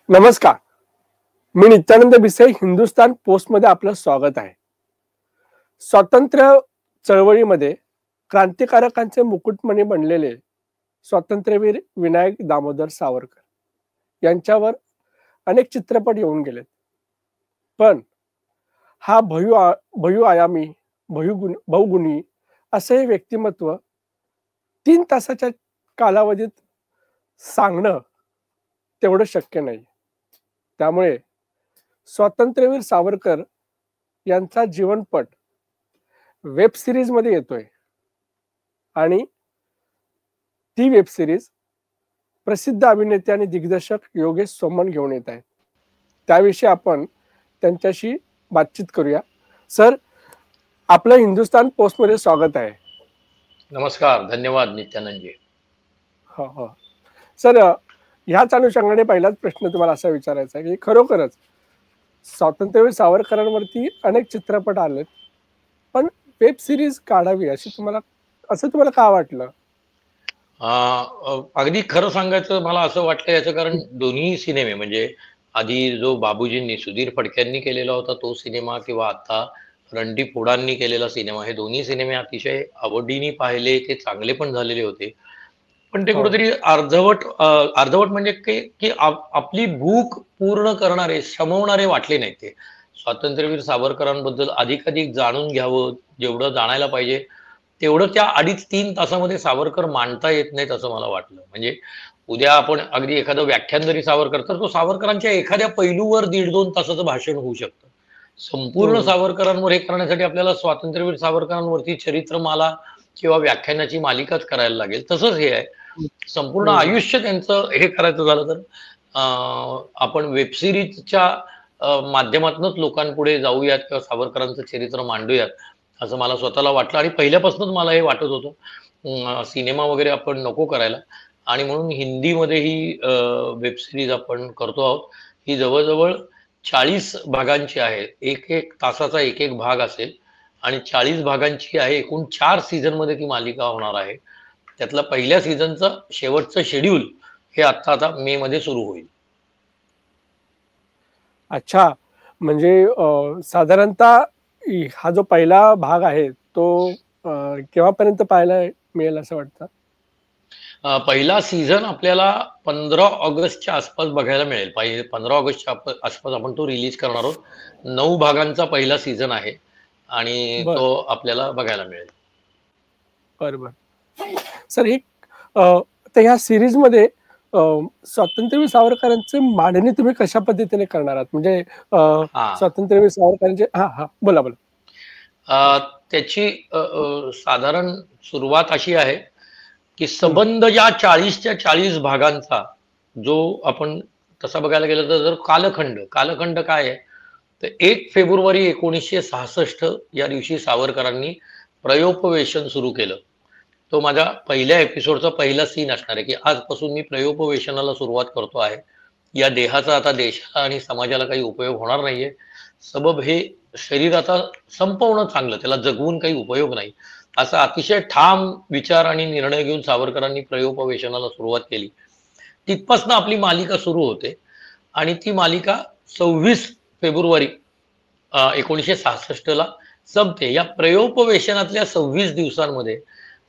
नमस्कार. मी नित्यानंद भिसे. हिंदुस्तान पोस्टमध्ये आपलं स्वागत आहे. स्वातंत्र्य चळवळीमध्ये क्रांतिकारकांचे मुकुटमणी बनलेले स्वातंत्र्यवीर विनायक दामोदर सावरकर यांच्यावर अनेक चित्रपट येऊन गेलेत. पण हा बहुआयामी बहुगुणी असे व्यक्तिमत्व 3 तासाच्या कालावधीत सांगणं तेवढं शक्य नाही. त्यामुळे स्वातंत्र्यवीर सावरकर यांचा जीवनपट वेब सिरीज मध्ये येतोय आणि ती वेब सिरीज प्रसिद्ध अभिनेते आणि दिग्दर्शक योगेश सोमन घेऊन येत आहेत. त्याविषयी आपण त्यांच्याशी बातचीत करूया. सर, आपलं हिंदुस्तान पोस्ट मध्ये स्वागत आहे. नमस्कार. धन्यवाद नित्यानंदजी. हो हो सर, ह्याच अनुषंगाने पहिलाच प्रश्न तुम्हाला असा विचारायचा आहे की खरोखरच स्वातंत्र्यवीर सावरकरांवरती अनेक चित्रपट आलेत, पण वेब सिरीज काढावी असं तुम्हाला का वाटलं? अगदी खरं सांगायचं मला असं वाटलं याचं कारण दोन्ही सिनेमे म्हणजे आधी जो बाबूजींनी सुधीर फडक्यांनी केलेला होता तो सिनेमा किंवा आता रणदीप हुडांनी केलेला सिनेमा, हे दोन्ही सिनेमे अतिशय आवडीने पाहिले. ते चांगले पण झालेले होते, पण ते कुठेतरी अर्धवट म्हणजे की आपली भूक पूर्ण करणारे शमवणारे वाटले नाही. ते स्वातंत्र्यवीर सावरकरांबद्दल अधिकाधिक जाणून घ्यावं, जेवढं जाणायला पाहिजे तेवढं त्या 2.5-3 तासामध्ये सावरकर मांडता येत नाहीत असं मला वाटलं. म्हणजे उद्या आपण अगदी एखादं व्याख्यान जरी सावरकर, तर तो सावरकरांच्या एखाद्या पैलूवर 1.5-2 तासाचं भाषण होऊ शकतं. संपूर्ण सावरकरांवर हे करण्यासाठी आपल्याला स्वातंत्र्यवीर सावरकरांवरती चरित्रमाला किंवा व्याख्यानाची मालिकाच करायला लागेल. तसंच हे आहे, संपूर्ण आयुष्य त्यांचं हे करायचं झालं तर आपण वेब सिरीजच्या माध्यमातूनच लोकांपुढे जाऊयात किंवा सावरकरांचं चरित्र मांडूयात असं मला स्वतःला वाटलं. आणि पहिल्यापासूनच मला हे वाटत होतं सिनेमा वगैरे आपण नको करायला, आणि म्हणून हिंदीमध्ये ही वेब सिरीज आपण करतो आहोत. ही जवळजवळ 40 भागांची आहे. एक तासाचा एक भाग असेल आणि 40 भागांची आहे. एकूण 4 सीझन मध्ये ती मालिका होणार आहे. त्यातला पहिल्या सीझनचं शेवटचं शेड्यूल हे आता मे मध्ये सुरू होईल. अच्छा, म्हणजे साधारणतः हा जो पहिला भाग आहे तो केव्हापर्यंत पाहायला मिळेल असं वाटतं? पहिला सीझन आपल्याला 15 ऑगस्टच्या आसपास बघायला मिळेल. 15 ऑगस्टच्या आसपास आपण तो रिलीज करणार आहोत. 9 भागांचा पहिला सीझन आहे आणि तो आपल्याला बघायला मिळेल. बरोबर सर, हे तर ह्या सिरीज मध्ये स्वातंत्र्यवीर सावरकरांचे मांडणी तुम्ही कशा पद्धतीने करणार आहात? म्हणजे स्वातंत्र्यवीर सावरकरांचे बोला बोला. त्याची साधारण सुरुवात अशी आहे की संबंध या 40च्या 40 भागांचा जो आपण तसा बघायला गेलं तर कालखंड काय आहे तर 1 फेब्रुवारी 1966 या दिवशी सावरकरांनी प्रयोपवेशन सुरू केलं. तो माझ्या पहिल्या एपिसोडचा पहिला सीन असणार आहे की आजपासून मी प्रयोपवेशनाला सुरुवात करतो आहे. या देहाचा आता देशाला आणि समाजाला काही उपयोग होणार नाहीये. सबब हे शरीराचा संपवणं चांगलं, त्याला जगवून काही उपयोग नाही, असा अतिशय ठाम विचार आणि निर्णय घेऊन सावरकरांनी प्रयोपवेशनाला सुरुवात केली. तिथपासून आपली मालिका सुरू होते आणि ती मालिका 26 फेब्रुवारी 1966 ला संपते. या प्रयोपवेशनातल्या 26 दिवसांमध्ये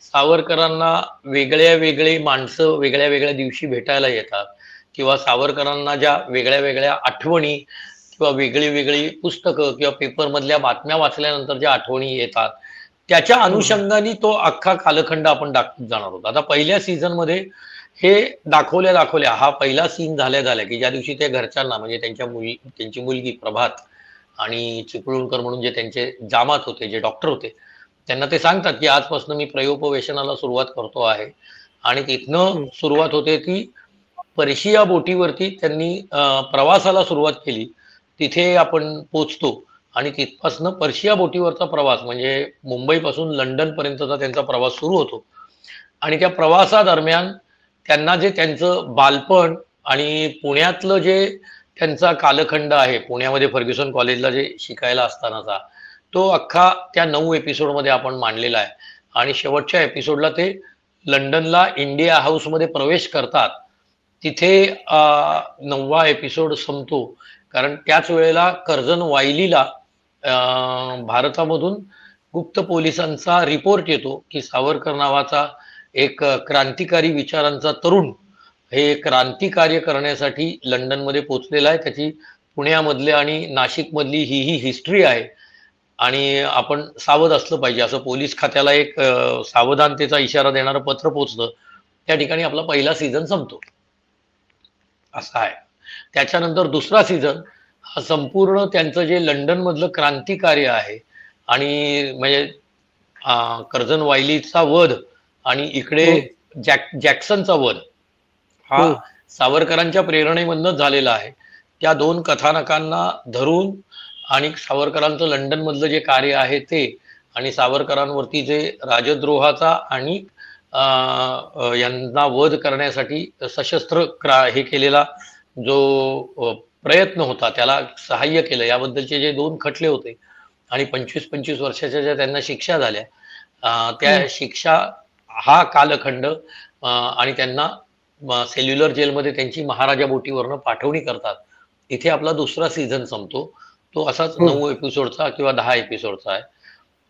सावरकरांना वेगळी माणसं वेगळ्या दिवशी भेटायला येतात किंवा सावरकरांना ज्या वेगळ्या आठवणी किंवा वेगळी पुस्तकं किंवा पेपर मधल्या बातम्या वाचल्यानंतर ज्या आठवणी येतात त्याच्या अनुषंगाने तो अख्खा कालखंड आपण दाखवत जाणार आहोत. आता पहिल्या सीझन मध्ये हे दाखवल्या हा पहिला सीन झाल्या की ज्या दिवशी ते घरच्यांना म्हणजे त्यांची मुलगी प्रभात आणि चिपळूणकर म्हणून जे त्यांचे जामात होते, जे डॉक्टर होते, त्यांना ते सांगतात की आजपासून मी प्रयोपवेशनाला सुरुवात करतो आहे. आणि तिथनं सुरुवात होते ती पर्शिया बोटीवरती त्यांनी प्रवासाला सुरुवात केली. तिथे आपण पोचतो आणि तिथपासून पर्शिया बोटीवरचा प्रवास म्हणजे मुंबईपासून लंडन पर्यंतचा त्यांचा प्रवास सुरू होतो. आणि त्या प्रवासादरम्यान त्यांना जे त्यांचं बालपण आणि पुण्यातलं जे त्यांचा कालखंड आहे, पुण्यामध्ये फर्ग्युसन कॉलेजला जे शिकायला असतानाचा, तो अख्खा त्या 9 एपिसोडमध्ये आपण मांडलेला आहे. आणि शेवटच्या एपिसोडला ते लंडनला इंडिया हाऊसमध्ये प्रवेश करतात तिथे 9वा एपिसोड संपतो. कारण त्याच वेळेला कर्झन वायलीला भारतामधून गुप्त पोलिसांचा रिपोर्ट येतो की सावरकर नावाचा एक क्रांतिकारी विचारांचा तरुण हे क्रांतिकार्य करण्यासाठी लंडनमध्ये पोहोचलेला आहे. त्याची पुण्यामधले आणि नाशिकमधली ही हिस्ट्री आहे आणि आपण सावध असलं पाहिजे असं पोलीस खात्याला एक सावधानतेचा इशारा देणारं पत्र पोचतं. त्या ठिकाणी आपला पहिला सीझन संपतो. असा आहे. त्याच्यानंतर दुसरा सीझन हा संपूर्ण त्यांचं जे लंडन मधलं क्रांतिकार्य आहे आणि म्हणजे कर्झन वायलीचा वध आणि इकडे जॅक्सनचा वध हा सावरकरांच्या प्रेरणेमधनच झालेला आहे. त्या दोन कथानकांना धरून आणि सावरकरांचं लंडन मधलं जे कार्य आहे ते आणि सावरकरांवरती जे राजद्रोहाचा आणि यांना वध करण्यासाठी सशस्त्र हे केलेला जो प्रयत्न होता त्याला सहाय्य केलं याबद्दलचे जे दोन खटले होते आणि 25-25 वर्षाच्या ज्या त्यांना शिक्षा झाल्या त्या शिक्षा हा कालखंड आणि त्यांना सेल्युलर जेलमध्ये त्यांची महाराजा बोटीवरनं पाठवणी करतात. इथे आपला दुसरा सीझन संपतो. तो असाच 9 एपिसोडचा किंवा 10 एपिसोडचा आहे.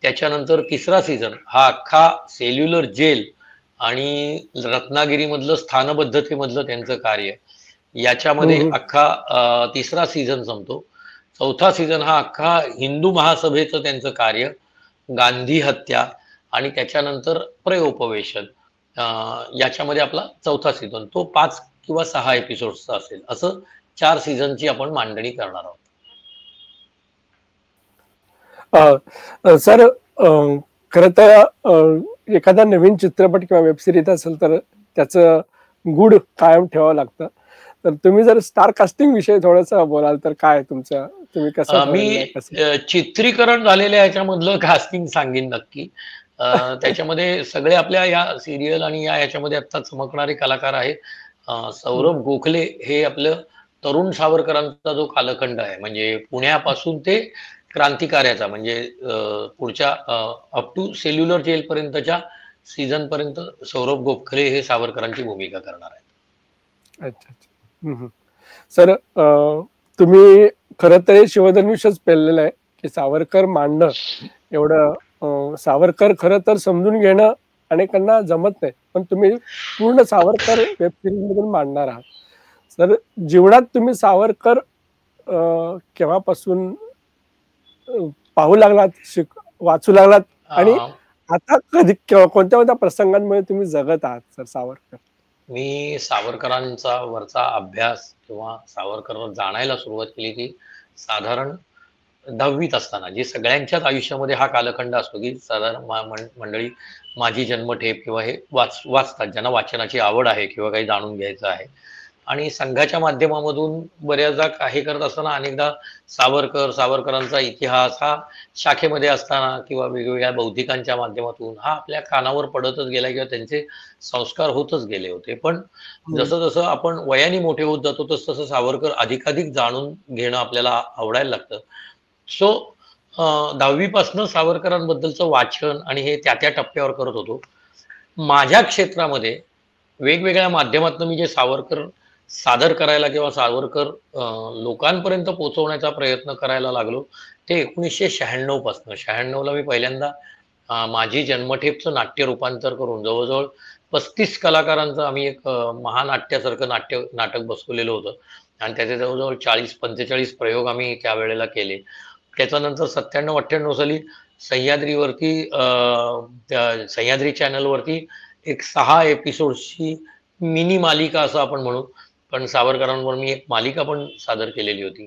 त्याच्यानंतर तिसरा सीझन हा अख्खा सेल्युलर जेल आणि रत्नागिरीमधलं स्थानबद्धतेमधलं त्यांचं कार्य याच्यामध्ये अख्खा तिसरा सीझन संपतो. चौथा सीझन हा अख्खा हिंदू महासभेचं त्यांचं कार्य, गांधी हत्या आणि त्याच्यानंतर प्रयोपवेशन याच्यामध्ये आपला चौथा सीझन तो 5 किंवा 6 एपिसोडचा असेल. असं 4 सीझनची आपण मांडणी करणार आहोत. सर खरं तर एखादा नवीन चित्रपट किंवा वेब सिरीज असेल तर त्याचं गुड कायम ठेवावं लागतं. तर तुम्ही जर स्टार कास्टिंग विषयी थोडंसं बोलाल तर काय तुमचं तुम्ही कसं मी चित्रीकरण झालेल्या याच्यामधलं कास्टिंग सांगेन नक्की. त्याच्यामध्ये सगळे आपल्या या सिरियल आणि या याच्यामध्ये आता चमकणारे कलाकार आहेत. सौरभ गोखले हे आपलं तरुण सावरकरांचा जो कालखंड आहे म्हणजे पुण्यापासून ते क्रांतिकार्याचा म्हणजे पुढच्या अप टू सेल्युलर जेल पर्यंतच्या सीझन पर्यंत सौरभ गोखले हे सावरकरांची भूमिका करणार आहेत. अच्छा. सर तुम्ही खरं तर शिवधनुष्यच पेललेलं आहे की सावरकर मांडणं एवढं सावरकर खरं तर समजून घेणं अनेकांना जमत नाही पण तुम्ही पूर्ण सावरकर वेब सिरीज मधून मांडणार आहात. सर जीवनात तुम्ही सावरकर केव्हापासून पाहू लागलात वाचू लागलात आणि आता कधी कोणत्या प्रसंगांमध्ये तुम्ही जगत आहात सर सावरकर? मी सावरकरांचा वरचा अभ्यास किंवा सावरकर जाणायला सुरुवात केली ती साधारण 10वीत असताना. जे सगळ्यांच्याच आयुष्यामध्ये हा कालखंड असतो की साधारण मंडळी माझी जन्मठेप किंवा हे वाचतात ज्यांना वाचनाची आवड आहे किंवा काही जाणून घ्यायचं आहे आणि संघाच्या माध्यमामधून बऱ्याचदा हे करत असताना अनेकदा सावरकरांचा इतिहास हा शाखेमध्ये असताना किंवा वेगवेगळ्या बौद्धिकांच्या माध्यमातून हा आपल्या कानावर पडतच गेला किंवा त्यांचे संस्कार होतच गेले होते. पण जसं जसं आपण वयाने मोठे होत जातो तसं तसं सावरकर अधिकाधिक जाणून घेणं आपल्याला आवडायला लागतं. सो 10वी सावरकरांबद्दलचं वाचन आणि हे त्या टप्प्यावर करत होतो. माझ्या क्षेत्रामध्ये वेगवेगळ्या माध्यमातून मी जे सावरकर सादर करायला किंवा सावरकर लोकांपर्यंत पोहोचवण्याचा प्रयत्न करायला लागलो ते 1996 पासून. 96ला मी पहिल्यांदा माझी जन्मठेपचं नाट्य रूपांतर करून जवळजवळ 35 कलाकारांचं आम्ही एक महानाट्यासारखं नाटक बसवलेलं होतं आणि त्याचे जवळजवळ 40-45 प्रयोग आम्ही त्यावेळेला केले. त्याच्यानंतर 97-98 साली सह्याद्रीवरती सह्याद्री चॅनलवरती एक 6 एपिसोडची मिनी मालिका असं आपण म्हणू पण सावरकरांवर मी एक मालिका पण सादर केलेली होती.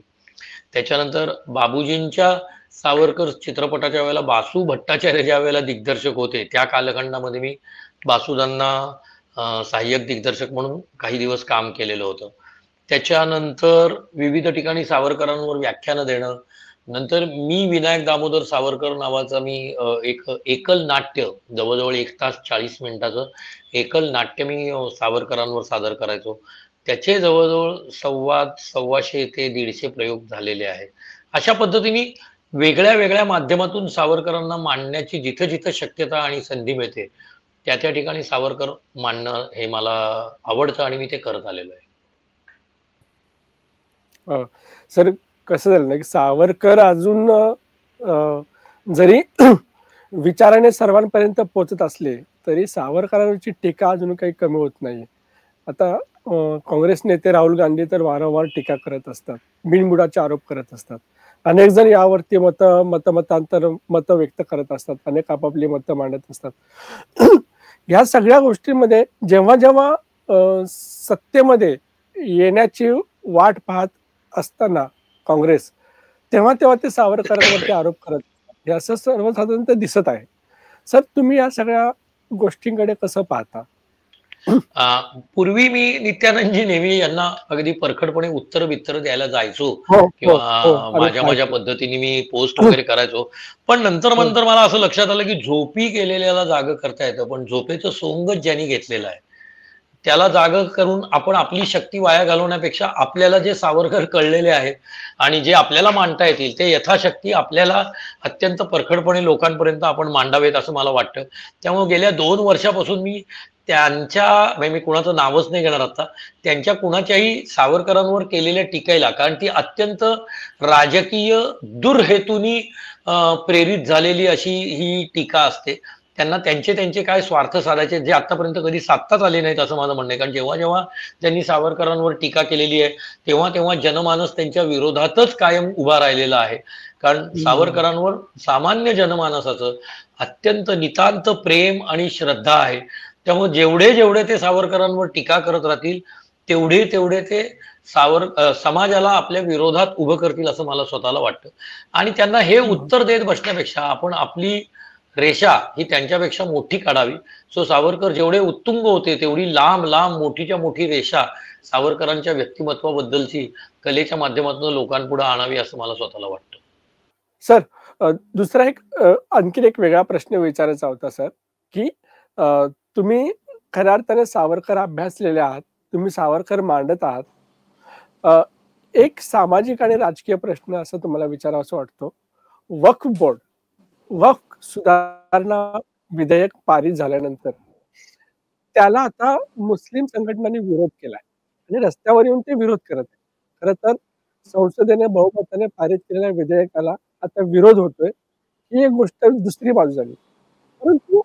त्याच्यानंतर बाबूजींच्या सावरकर चित्रपटाच्या वेळेला बासू भट्टाचार्य ज्या वेळेला दिग्दर्शक होते त्या कालखंडामध्ये मी बासूदांना सहाय्यक दिग्दर्शक म्हणून काही दिवस काम केलेलं होतं. त्याच्यानंतर विविध ठिकाणी सावरकरांवर व्याख्यानं देणं नंतर मी विनायक दामोदर सावरकर नावाचं मी एक एकल नाट्य जवळजवळ 1 तास 40 मिनिटाचं एकल नाट्य मी सावरकरांवर सादर करायचो. त्याचे जवळजवळ 125 ते 150 प्रयोग झालेले आहेत. अशा पद्धतीने वेगळ्या माध्यमातून सावरकरांना मांडण्याची जिथं जिथं शक्यता आणि संधी मिळते त्या ठिकाणी सावरकर मांडणं हे मला आवडतं आणि मी ते करत आलेलो आहे. सर कसं झालं ना की सावरकर अजून जरी विचाराने सर्वांपर्यंत पोहोचत असले तरी सावरकरांची टीका अजून काही कमी होत नाही. आता काँग्रेस नेते राहुल गांधी तर वारंवार टीका करत असतात, बिनबुडाचे आरोप करत असतात. अनेक जण यावरती मतं व्यक्त करत असतात, अनेक आपापली मतं मांडत असतात. या सगळ्या गोष्टींमध्ये जेव्हा जेव्हा सत्तेमध्ये येण्याची वाट पाहत असताना काँग्रेस तेव्हा तेव्हा ते सावरकरांवरती आरोप करत असतात. हे असं सर्वसाधारणतः दिसत आहे. सर तुम्ही या सगळ्या गोष्टींकडे कसं पाहता? पूर्वी मी नित्यानंदजी नेहमी यांना अगदी परखडपणे उत्तर द्यायला जायचो हो, हो, हो. किंवा आम्ही माझ्या पाहतो. पद्धतीने मी पोस्ट वगैरे करायचो. पण नंतर हो. नंतर मला असं लक्षात आलं की झोपी गेलेल्याला जागं करता येतं, पण झोपेचं सोंगच ज्यांनी घेतलेलं आहे त्याला जागं करून आपण आपली शक्ती वाया घालवण्यापेक्षा आपल्याला जे सावरकर कळलेले आहेत आणि जे आपल्याला मांडता येतील ते यथाशक्ती आपल्याला अत्यंत परखडपणे लोकांपर्यंत आपण मांडावेत असं मला वाटतं. त्यामुळे गेल्या 2 वर्षापासून मी त्यांच्या म्हणजे मी कुणाचं नावच नाही घेणार आता, त्यांच्या कुणाच्याही सावरकरांवर केलेल्या टीकेला, कारण ती अत्यंत राजकीय दुर्हेतूनी प्रेरित झालेली अशी ही टीका असते. त्यांना त्यांचे काय स्वार्थ साधायचे जे आतापर्यंत कधी साधताच आले नाहीत असं माझं म्हणणं आहे. कारण जेव्हा जेव्हा त्यांनी सावरकरांवर टीका केलेली आहे तेव्हा तेव्हा जनमानस त्यांच्या विरोधातच कायम उभा राहिलेला आहे. कारण सावरकरांवर सामान्य जनमानसाचं अत्यंत नितांत प्रेम आणि श्रद्धा आहे. त्यामुळे जेवढे ते सावरकरांवर टीका करत राहतील तेवढे ते समाजाला आपल्या विरोधात उभं करतील असं मला स्वतःला वाटतं. आणि त्यांना हे उत्तर देत बसण्यापेक्षा आपण आपली रेषा ही त्यांच्यापेक्षा मोठी काढावी. सो सावरकर जेवढे उत्तुंग होते तेवढी लांब मोठीच्या मोठी रेषा सावरकरांच्या व्यक्तिमत्वाबद्दलची कलेच्या माध्यमातून लोकांपुढे आणावी असं मला स्वतःला वाटतं. सर दुसरा एक आणखीन एक वेगळा प्रश्न विचारायचा होता सर, की तुम्ही खऱ्या अर्थाने सावरकर अभ्यासलेले आहात, तुम्ही सावरकर मांडत आहात. एक सामाजिक आणि राजकीय प्रश्न असं तुम्हाला विचारावासा वाटतो. वक्फ बोर्ड, वक्फ सुधारणा विधेयक पारित झाल्यानंतर त्याला आता मुस्लिम संघटनांनी विरोध केलाय आणि रस्त्यावर येऊन ते विरोध करत आहेत. खरं तर संसदेने बहुमताने पारित केलेल्या विधेयकाला आता विरोध होतोय. ही एक गोष्ट दुसरी बाजू झाली. परंतु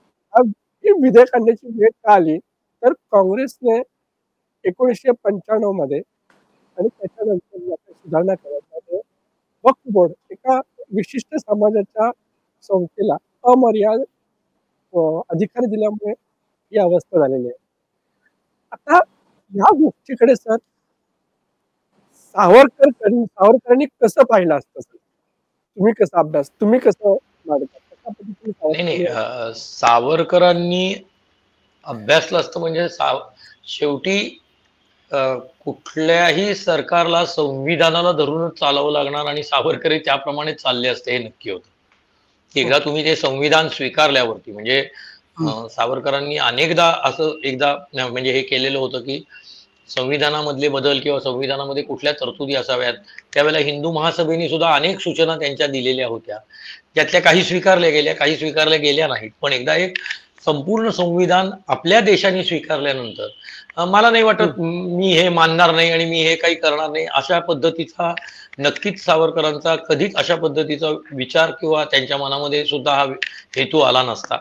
ही विधेयक आणण्याची वेळ का आली? तर काँग्रेसने 1995 मध्ये आणि त्याच्यानंतर सुधारणा केल्या. वक्फ बोर्ड एका विशिष्ट समाजाच्या संस्थेला अमर्यादित अधिकार दिल्यामुळे ही अवस्था झालेली आहे. आता या गोष्टीकडे सर सावरकरांनी कसं पाहिलं असतं सर? तुम्ही कसं मांडता? कशा पद्धतीने नाही सावरकरांनी अभ्यासलं असतं म्हणजे शेवटी कुठल्याही सरकारला संविधानाला धरूनच चालावं लागणार आणि सावरकरही त्याप्रमाणे चालले असते हे नक्की होतं. एकदा तुम्ही ते संविधान स्वीकारल्यावरती म्हणजे सावरकरांनी अनेकदा म्हणजे हे केलेलं होतं की संविधानामधले बदल किंवा संविधानामध्ये कुठल्या तरतुदी असाव्यात. त्यावेळेला हिंदू महासभेने सुद्धा अनेक सूचना त्यांच्या दिलेल्या होत्या, त्यातल्या काही स्वीकारल्या गेल्या, काही स्वीकारल्या गेल्या नाहीत. पण एकदा एक संपूर्ण संविधान आपल्या देशाने स्वीकारल्यानंतर मला नाही वाटत मी हे मानणार नाही आणि मी हे काही करणार नाही अशा पद्धतीचा नक्कीच सावरकरांचा कधीच अशा पद्धतीचा विचार किंवा त्यांच्या मनामध्ये सुद्धा हा हेतू आला नसता.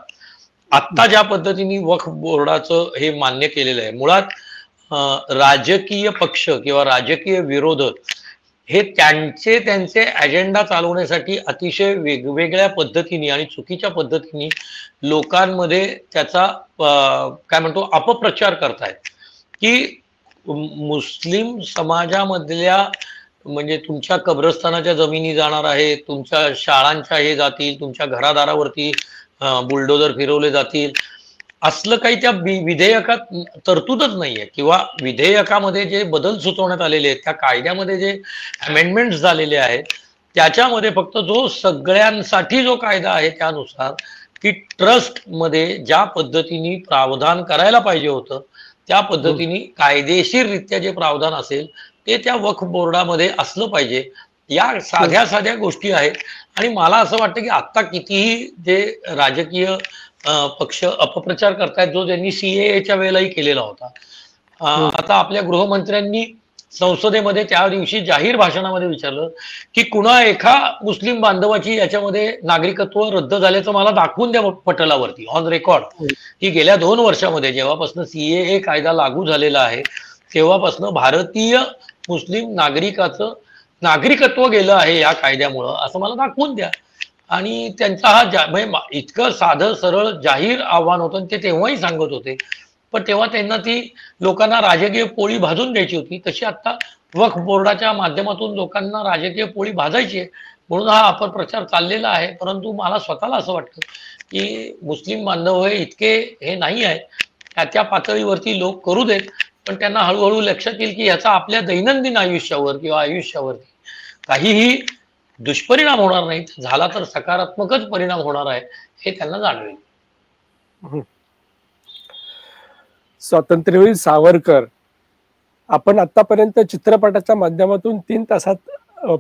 आत्ता ज्या पद्धतीने वक्फ बोर्डाचं हे मान्य केलेलं आहे, मुळात राजकीय पक्ष किंवा राजकीय विरोधक हे त्यांचे अजेंडा चालवण्यासाठी अतिशय वेगवेगळ्या पद्धतीने आणि चुकीच्या पद्धतीने लोकांमध्ये त्याचा काय म्हणतो अपप्रचार करतायत की मुस्लिम समाजामधल्या म्हणजे तुमच्या कब्रस्तानाच्या जमिनी जाणार आहे, तुमच्या शाळांच्या हे जातील, तुमच्या घरादारावरती बुलडोजर फिरवले जातील, असलं काही त्या विधेयकात तरतूदच नाहीये. किंवा विधेयकामध्ये जे बदल सुचवण्यात आलेले आहेत, त्या कायद्यामध्ये जे अमेंडमेंट्स झालेले आहेत त्याच्यामध्ये फक्त जो सगळ्यांसाठी जो कायदा आहे त्यानुसार की ट्रस्ट मध्ये ज्या पद्धतीने प्रावधान करायला पाहिजे होतं त्या पद्धतीने कायदेशीररित्या जे प्रावधान असेल ते त्या वक्फ बोर्डामध्ये असलं पाहिजे. या साध्या गोष्टी आहेत आणि मला असं वाटतं की आता कितीही जे राजकीय पक्ष अपप्रचार करतायत जो त्यांनी सीएएच्या वेळेलाही केलेला होता. आता आपल्या गृहमंत्र्यांनी संसदेमध्ये त्या दिवशी जाहीर भाषणामध्ये विचारलं की कुणा एका मुस्लिम बांधवाची याच्यामध्ये नागरिकत्व रद्द झाल्याचं मला दाखवून द्या पटलावरती ऑन रेकॉर्ड, की गेल्या 2 वर्षामध्ये जेव्हापासून सीएए कायदा लागू झालेला आहे तेव्हापासून भारतीय मुस्लिम नागरिकाचं नागरिकत्व गेलं आहे या कायद्यामुळं, असं मला दाखवून द्या. आणि त्यांचा हा म्हणजे इतकं साधं सरळ जाहीर आव्हान होतं, ते तेव्हाही सांगत होते. पण तेव्हा त्यांना ती लोकांना राजकीय पोळी भाजून द्यायची होती. तशी आता वक्फ बोर्डाच्या माध्यमातून लोकांना राजकीय पोळी भाजायची आहे, म्हणून हा अपप्रचार चाललेला आहे. परंतु मला स्वतःला असं वाटतं की मुस्लिम बांधव हे इतके हे नाही आहे, त्या पातळीवरती लोक करू देत, पण त्यांना हळूहळू लक्षात येईल की याचा आपल्या दैनंदिन आयुष्यावर किंवा आयुष्यावरती काहीही दुष्परिणाम होणार नाहीत, झाला तर सकारात्मकच परिणाम होणार आहे हे त्यांना जाणवेल. स्वातंत्र्यवीर सावरकर आपण आतापर्यंत चित्रपटाच्या माध्यमातून 3 तासात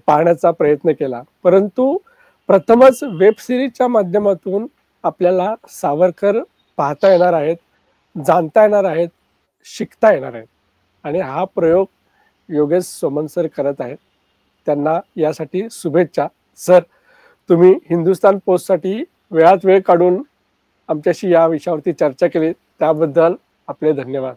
पाहण्याचा प्रयत्न केला, परंतु प्रथमच वेब सिरीजच्या माध्यमातून आपल्याला सावरकर पाहता येणार आहेत, जाणता येणार आहेत, शिकता येणार आहेत. आणि हा प्रयोग योगेश सोमन सर करत आहेत, त्यांना यासाठी शुभेच्छा. सर, तुम्ही हिंदुस्तान पोस्टसाठी वेळात वेळ काढून आमच्याशी या विषयावरती चर्चा केली त्याबद्दल आपले धन्यवाद.